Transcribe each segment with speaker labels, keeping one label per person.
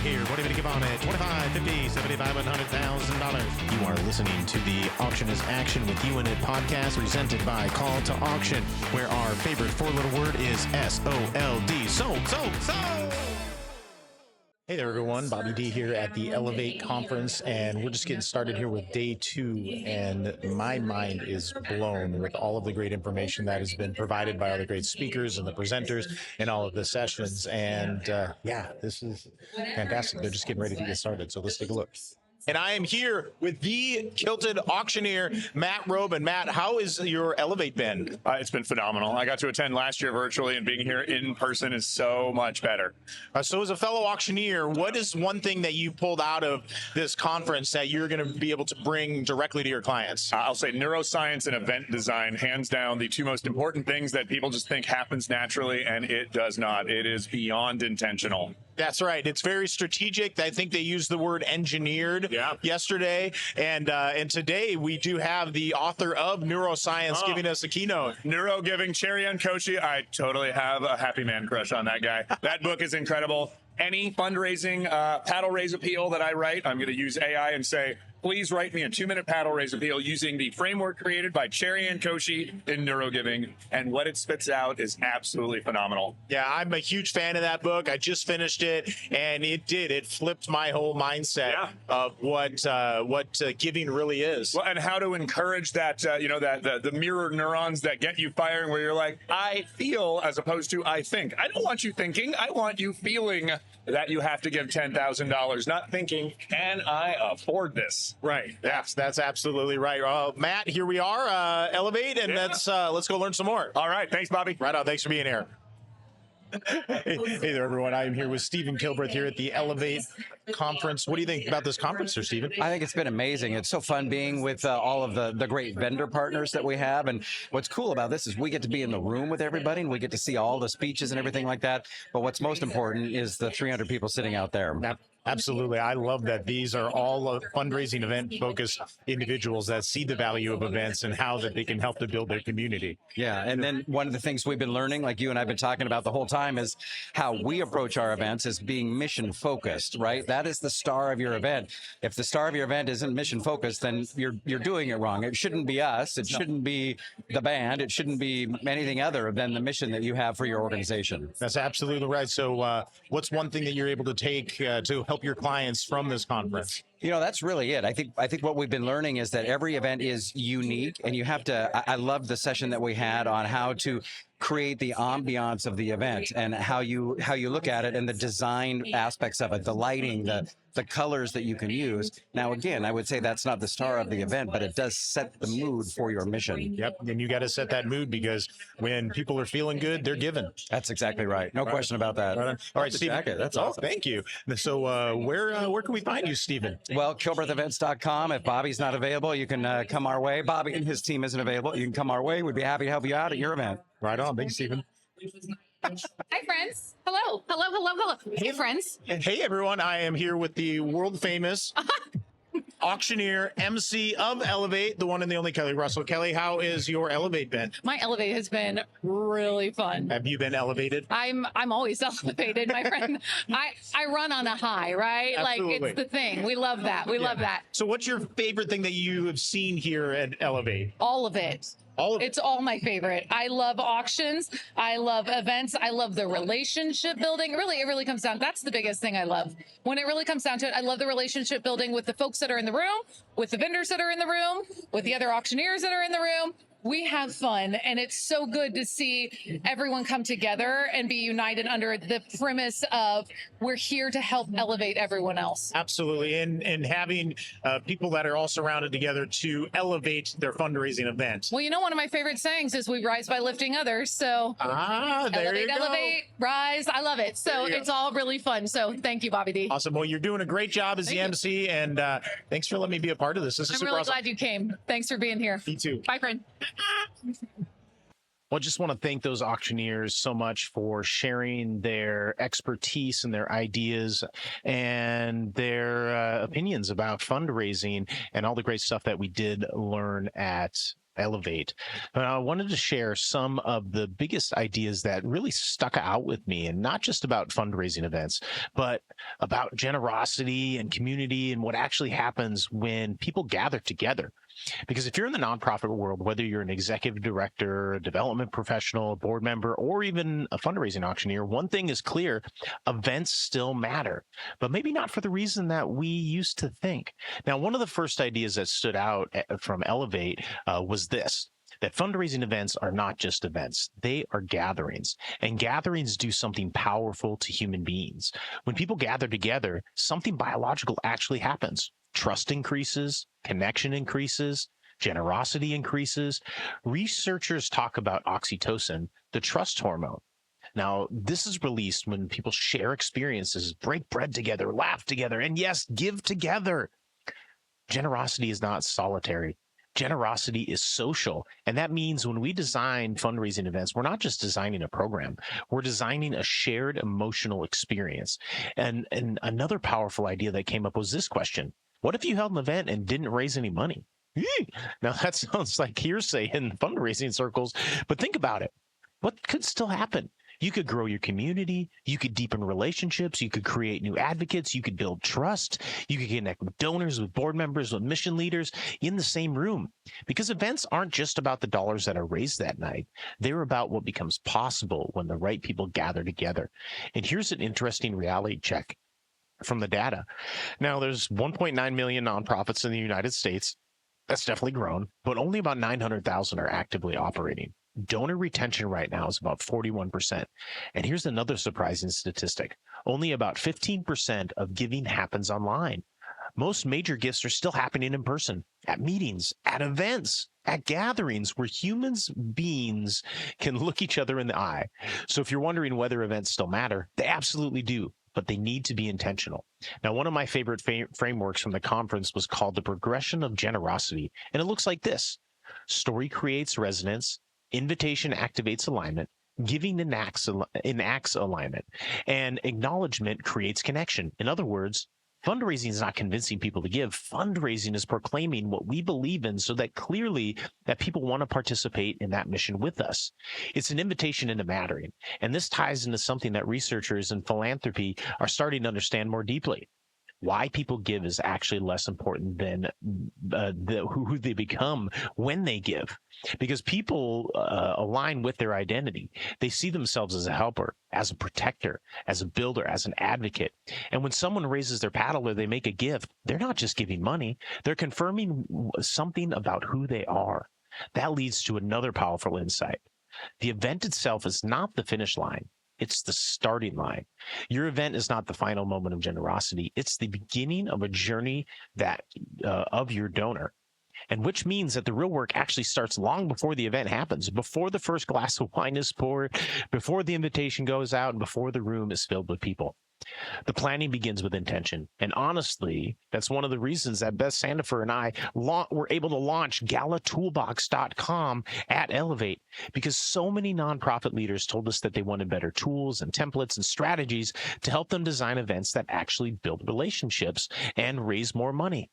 Speaker 1: here. What do you give on it? 25, 50, 75, $100,000. You are listening to the Auction is Action with You in It podcast presented by Call to Auction, where our favorite four-letter word is S-O-L-D. Sold. Hey there, everyone. Bobby D here at the Elevate Conference, and we're just getting started here with day 2, and my mind is blown with all of the great information that has been provided by all the great speakers and the presenters in all of the sessions, and this is fantastic. They're just getting ready to get started, so let's take a look. And I am here with the Kilted auctioneer, Matt Robe. And Matt, how is your Elevate been?
Speaker 2: It's been phenomenal. I got to attend last year virtually, and being here in person is so much better.
Speaker 1: So as a fellow auctioneer, what is one thing that you pulled out of this conference that you're going to be able to bring directly to your clients?
Speaker 2: I'll say neuroscience and event design, hands down, the two most important things that people just think happens naturally, and it does not. It is beyond intentional.
Speaker 1: That's right. It's very strategic. I think they used the word engineered yesterday. And today we do have the author of Neuroscience giving us a keynote.
Speaker 2: Neuro giving Cherry and Kochi. I totally have a happy man crush on that guy. That book is incredible. Any fundraising paddle raise appeal that I write, I'm going to use AI and say, please write me a 2-minute paddle raise appeal using the framework created by Cherry and Kochi in Neurogiving, and what it spits out is absolutely phenomenal.
Speaker 1: Yeah, I'm a huge fan of that book. I just finished it, and it flipped my whole mindset of what giving really is.
Speaker 2: Well, and how to encourage that, the mirror neurons that get you firing, where you're like, I feel, as opposed to I think. I don't want you thinking. I want you feeling that you have to give $10,000, not thinking, can I afford this?
Speaker 1: Right. That's absolutely right. Matt, here we are, Elevate, and let's go learn some more.
Speaker 2: All right. Thanks, Bobby.
Speaker 1: Right on. Thanks for being here. Hey there, everyone. I am here with Stephen Kilbreth here at the Elevate Conference. What do you think about this conference, sir, Stephen?
Speaker 3: I think it's been amazing. It's so fun being with all of the great vendor partners that we have. And what's cool about this is we get to be in the room with everybody, and we get to see all the speeches and everything like that. But what's most important is the 300 people sitting out there.
Speaker 1: Absolutely. I love that these are all fundraising event-focused individuals that see the value of events and how that they can help to build their community.
Speaker 3: Yeah, and then one of the things we've been learning, like you and I have been talking about the whole time, is how we approach our events as being mission-focused, right? That is the star of your event. If the star of your event isn't mission-focused, then you're doing it wrong. It shouldn't be us. It shouldn't be the band. It shouldn't be anything other than the mission that you have for your organization.
Speaker 1: That's absolutely right. So what's one thing that you're able to take to help your clients from this conference?
Speaker 3: You know, that's really it. I think what we've been learning is that every event is unique, and you have to, I love the session that we had on how to create the ambiance of the event and how you look at it and the design aspects of it, the lighting, the colors that you can use. Now, again, I would say that's not the star of the event, but it does set the mood for your mission.
Speaker 1: Yep, and you got to set that mood, because when people are feeling good, they're giving.
Speaker 3: That's exactly right. No question about that.
Speaker 1: Right. All right, Stephen.
Speaker 3: Jacket. That's awesome.
Speaker 1: Thank you. So where can we find you, Stephen?
Speaker 3: Well, KilbrethEvents.com. If Bobby's not available, you can come our way. Bobby and his team isn't available. You can come our way. We'd be happy to help you out at your event.
Speaker 1: Right on. Thanks, Stephen.
Speaker 4: Hi, friends. Hello. Hey, friends.
Speaker 1: Hey, everyone. I am here with the world famous auctioneer, MC of Elevate, the one and the only Kelly Russell. Kelly, how is your Elevate been?
Speaker 4: My Elevate has been really fun.
Speaker 1: Have you been elevated?
Speaker 4: I'm always elevated, my friend. I run on a high, right?
Speaker 1: Absolutely.
Speaker 4: Like, it's the thing. We love that. We love that.
Speaker 1: So what's your favorite thing that you have seen here at Elevate?
Speaker 4: All of it. It's all my favorite. I love auctions. I love events. I love the relationship building. Really, it really comes down. That's the biggest thing I love. When it really comes down to it, I love the relationship building with the folks that are in the room, with the vendors that are in the room, with the other auctioneers that are in the room. We have fun, and it's so good to see everyone come together and be united under the premise of we're here to help elevate everyone else.
Speaker 1: Absolutely, and having people that are all surrounded together to elevate their fundraising event.
Speaker 4: Well, you know, one of my favorite sayings is we rise by lifting others. So
Speaker 1: there you go.
Speaker 4: Elevate, rise. I love it. So it's all really fun. So thank you, Bobby D.
Speaker 1: Awesome. Well, you're doing a great job as the MC, and thanks for letting me be a part of this. This is
Speaker 4: I'm
Speaker 1: super
Speaker 4: really
Speaker 1: awesome.
Speaker 4: glad you came. Thanks for being here.
Speaker 1: Me too.
Speaker 4: Bye, friend.
Speaker 1: Well, I just want to thank those auctioneers so much for sharing their expertise and their ideas and their opinions about fundraising and all the great stuff that we did learn at Elevate. I wanted to share some of the biggest ideas that really stuck out with me, and not just about fundraising events, but about generosity and community and what actually happens when people gather together. Because if you're in the nonprofit world, whether you're an executive director, a development professional, a board member, or even a fundraising auctioneer, one thing is clear: events still matter, but maybe not for the reason that we used to think. Now, one of the first ideas that stood out from Elevate was this: that fundraising events are not just events, they are gatherings. And gatherings do something powerful to human beings. When people gather together, something biological actually happens. Trust increases, connection increases, generosity increases. Researchers talk about oxytocin, the trust hormone. Now, this is released when people share experiences, break bread together, laugh together, and yes, give together. Generosity is not solitary. Generosity is social. And that means when we design fundraising events, we're not just designing a program, we're designing a shared emotional experience. And another powerful idea that came up was this question: what if you held an event and didn't raise any money? Now, that sounds like hearsay in fundraising circles, but think about it. What could still happen? You could grow your community. You could deepen relationships. You could create new advocates. You could build trust. You could connect with donors, with board members, with mission leaders in the same room. Because events aren't just about the dollars that are raised that night. They're about what becomes possible when the right people gather together. And here's an interesting reality check from the data. Now, there's 1.9 million nonprofits in the United States. That's definitely grown, but only about 900,000 are actively operating. Donor retention right now is about 41%. And here's another surprising statistic: only about 15% of giving happens online. Most major gifts are still happening in person, at meetings, at events, at gatherings where humans beings can look each other in the eye. So if you're wondering whether events still matter, they absolutely do, but they need to be intentional. Now, one of my favorite frameworks from the conference was called the progression of generosity, and it looks like this: story creates resonance, invitation activates alignment, giving enacts alignment, and acknowledgement creates connection. In other words, fundraising is not convincing people to give. Fundraising is proclaiming what we believe in so that clearly that people want to participate in that mission with us. It's an invitation into mattering. And this ties into something that researchers in philanthropy are starting to understand more deeply. Why people give is actually less important than who they become when they give, because people align with their identity. They see themselves as a helper, as a protector, as a builder, as an advocate. And when someone raises their paddle or they make a gift, they're not just giving money, they're confirming something about who they are. That leads to another powerful insight: the event itself is not the finish line. It's the starting line. Your event is not the final moment of generosity. It's the beginning of a journey that of your donor. And which means that the real work actually starts long before the event happens, before the first glass of wine is poured, before the invitation goes out, and before the room is filled with people. The planning begins with intention. And honestly, that's one of the reasons that Beth Sandifer and I were able to launch galatoolbox.com at Elevate, because so many nonprofit leaders told us that they wanted better tools and templates and strategies to help them design events that actually build relationships and raise more money.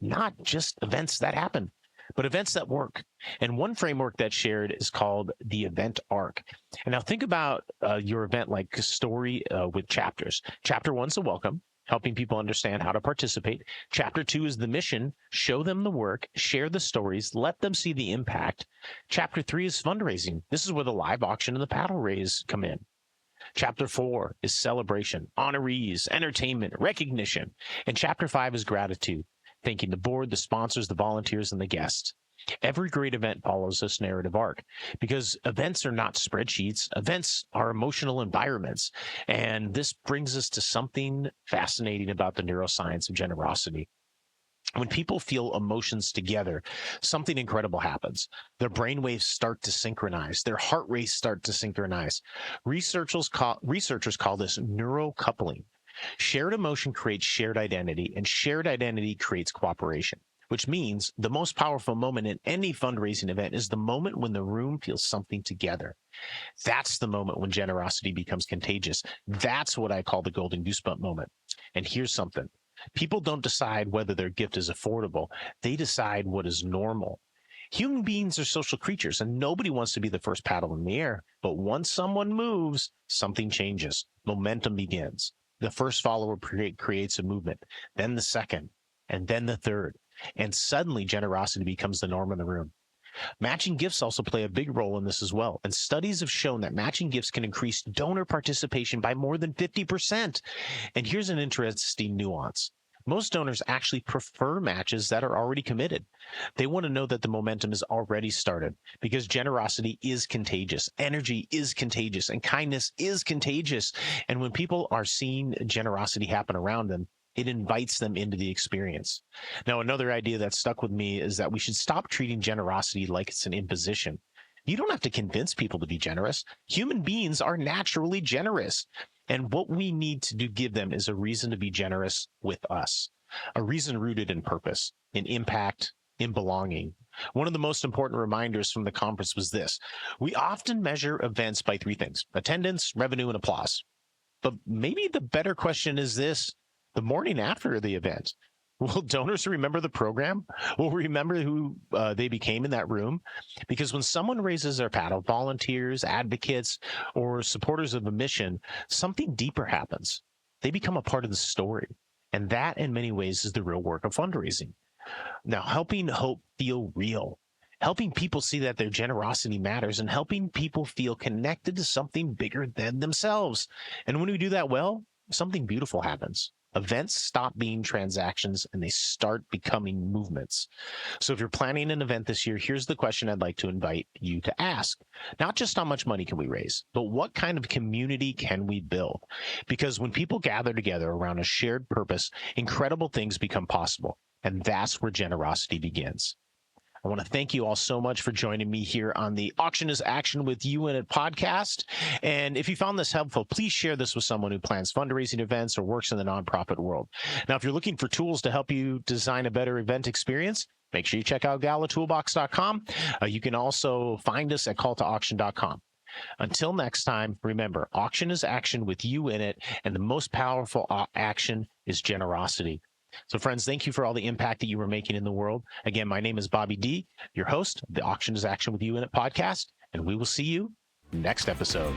Speaker 1: Not just events that happen, but events that work. And one framework that's shared is called the event arc. And now think about your event like a story with chapters. Chapter 1's the welcome, helping people understand how to participate. Chapter 2 is the mission, show them the work, share the stories, let them see the impact. Chapter 3 is fundraising. This is where the live auction and the paddle raise come in. Chapter 4 is celebration, honorees, entertainment, recognition. And Chapter 5 is gratitude, thanking the board, the sponsors, the volunteers, and the guests. Every great event follows this narrative arc, because events are not spreadsheets. Events are emotional environments. And this brings us to something fascinating about the neuroscience of generosity. When people feel emotions together, something incredible happens. Their brainwaves start to synchronize. Their heart rates start to synchronize. Researchers call this neurocoupling. Shared emotion creates shared identity, and shared identity creates cooperation, which means the most powerful moment in any fundraising event is the moment when the room feels something together. That's the moment when generosity becomes contagious. That's what I call the golden goosebump moment. And here's something: people don't decide whether their gift is affordable. They decide what is normal. Human beings are social creatures, and nobody wants to be the first paddle in the air. But once someone moves, something changes. Momentum begins. The first follower creates a movement, then the second, and then the third. And suddenly, generosity becomes the norm in the room. Matching gifts also play a big role in this as well. And studies have shown that matching gifts can increase donor participation by more than 50%. And here's an interesting nuance. Most donors actually prefer matches that are already committed. They want to know that the momentum is already started because generosity is contagious. Energy is contagious and kindness is contagious. And when people are seeing generosity happen around them, it invites them into the experience. Now, another idea that stuck with me is that we should stop treating generosity like it's an imposition. You don't have to convince people to be generous. Human beings are naturally generous. And what we need to give them is a reason to be generous with us, a reason rooted in purpose, in impact, in belonging. One of the most important reminders from the conference was this. We often measure events by three things: attendance, revenue, and applause. But maybe the better question is this: the morning after the event, will donors remember the program? Will remember who they became in that room? Because when someone raises their paddle, volunteers, advocates, or supporters of a mission, something deeper happens. They become a part of the story. And that, in many ways, is the real work of fundraising. Now, helping hope feel real, helping people see that their generosity matters, and helping people feel connected to something bigger than themselves. And when we do that well, something beautiful happens. Events stop being transactions and they start becoming movements. So if you're planning an event this year, here's the question I'd like to invite you to ask. Not just how much money can we raise, but what kind of community can we build? Because when people gather together around a shared purpose, incredible things become possible. And that's where generosity begins. I want to thank you all so much for joining me here on the Auction is Action with You in It podcast. And if you found this helpful, please share this with someone who plans fundraising events or works in the nonprofit world. Now, if you're looking for tools to help you design a better event experience, make sure you check out galatoolbox.com. You can also find us at calltoauction.com. Until next time, remember, auction is action with you in it, and the most powerful action is generosity. So, friends, thank you for all the impact that you were making in the world. Again, my name is Bobby D, your host of the Auction is Action with You in It podcast, and we will see you next episode.